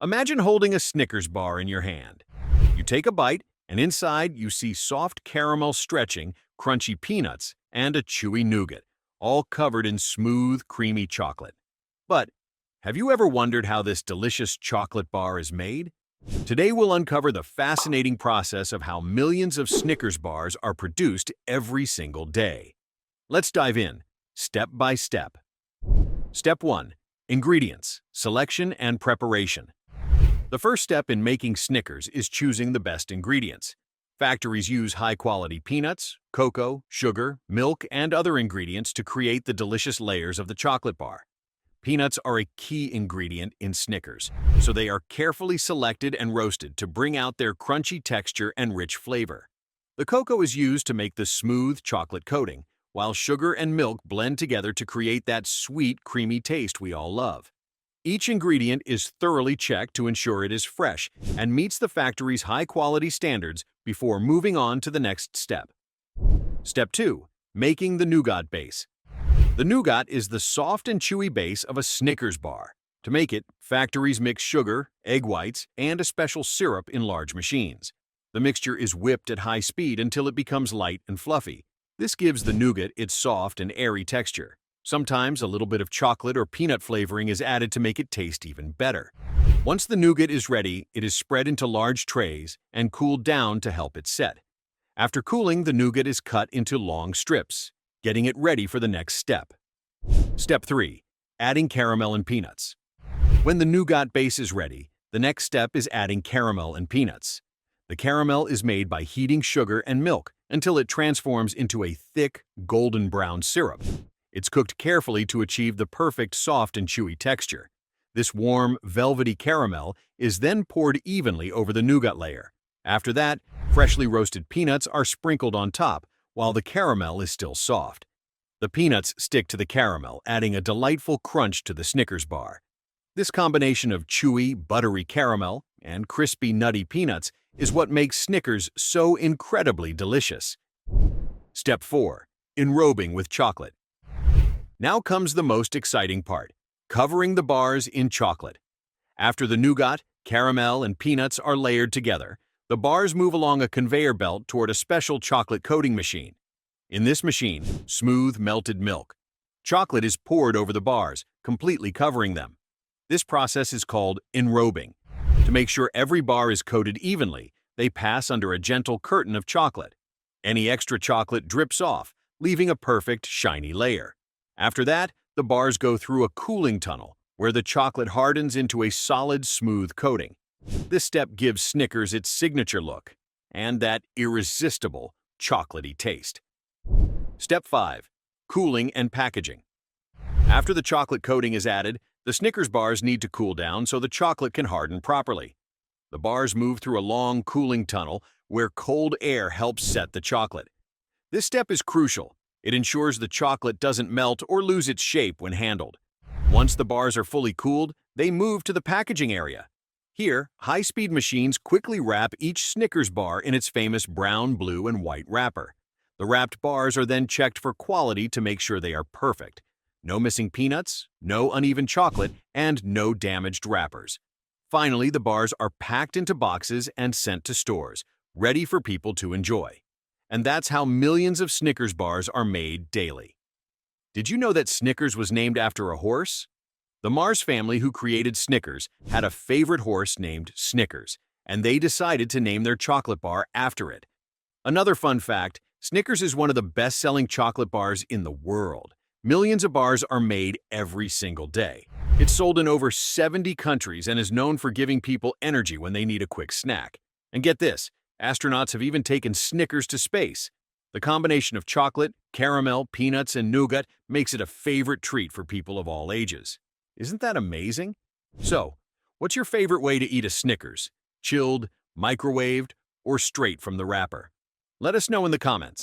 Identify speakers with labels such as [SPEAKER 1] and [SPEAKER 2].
[SPEAKER 1] Imagine holding a Snickers bar in your hand. You take a bite, and inside you see soft caramel stretching, crunchy peanuts, and a chewy nougat, all covered in smooth, creamy chocolate. But have you ever wondered how this delicious chocolate bar is made? Today we'll uncover the fascinating process of how millions of Snickers bars are produced every single day. Let's dive in, step by step. Step 1. Ingredients, selection, and preparation. The first step in making Snickers is choosing the best ingredients. Factories use high-quality peanuts, cocoa, sugar, milk, and other ingredients to create the delicious layers of the chocolate bar. Peanuts are a key ingredient in Snickers, so they are carefully selected and roasted to bring out their crunchy texture and rich flavor. The cocoa is used to make the smooth chocolate coating, while sugar and milk blend together to create that sweet, creamy taste we all love. Each ingredient is thoroughly checked to ensure it is fresh and meets the factory's high-quality standards before moving on to the next step. Step 2. Making the nougat base. The nougat is the soft and chewy base of a Snickers bar. To make it, factories mix sugar, egg whites, and a special syrup in large machines. The mixture is whipped at high speed until it becomes light and fluffy. This gives the nougat its soft and airy texture. Sometimes a little bit of chocolate or peanut flavoring is added to make it taste even better. Once the nougat is ready, it is spread into large trays and cooled down to help it set. After cooling, the nougat is cut into long strips, getting it ready for the next step. Step 3. Adding caramel and peanuts. When the nougat base is ready, the next step is adding caramel and peanuts. The caramel is made by heating sugar and milk until it transforms into a thick, golden brown syrup. It's cooked carefully to achieve the perfect soft and chewy texture. This warm, velvety caramel is then poured evenly over the nougat layer. After that, freshly roasted peanuts are sprinkled on top, while the caramel is still soft. The peanuts stick to the caramel, adding a delightful crunch to the Snickers bar. This combination of chewy, buttery caramel and crispy, nutty peanuts is what makes Snickers so incredibly delicious. Step 4. Enrobing with chocolate. Now comes the most exciting part, covering the bars in chocolate. After the nougat, caramel, and peanuts are layered together, the bars move along a conveyor belt toward a special chocolate coating machine. In this machine, smooth melted milk. Chocolate is poured over the bars, completely covering them. This process is called enrobing. To make sure every bar is coated evenly, they pass under a gentle curtain of chocolate. Any extra chocolate drips off, leaving a perfect, shiny layer. After that, the bars go through a cooling tunnel, where the chocolate hardens into a solid, smooth coating. This step gives Snickers its signature look and that irresistible, chocolatey taste. Step 5. Cooling and packaging. After the chocolate coating is added, the Snickers bars need to cool down so the chocolate can harden properly. The bars move through a long cooling tunnel where cold air helps set the chocolate. This step is crucial. It ensures the chocolate doesn't melt or lose its shape when handled. Once the bars are fully cooled, they move to the packaging area. Here, high-speed machines quickly wrap each Snickers bar in its famous brown, blue, and white wrapper. The wrapped bars are then checked for quality to make sure they are perfect. No missing peanuts, no uneven chocolate, and no damaged wrappers. Finally, the bars are packed into boxes and sent to stores, ready for people to enjoy. And that's how millions of Snickers bars are made daily. Did you know that Snickers was named after a horse? The Mars family who created Snickers had a favorite horse named Snickers, and they decided to name their chocolate bar after it. Another fun fact, Snickers is one of the best-selling chocolate bars in the world. Millions of bars are made every single day. It's sold in over 70 countries and is known for giving people energy when they need a quick snack. And get this, astronauts have even taken Snickers to space. The combination of chocolate, caramel, peanuts, and nougat makes it a favorite treat for people of all ages. Isn't that amazing? So, what's your favorite way to eat a Snickers? Chilled, microwaved, or straight from the wrapper? Let us know in the comments.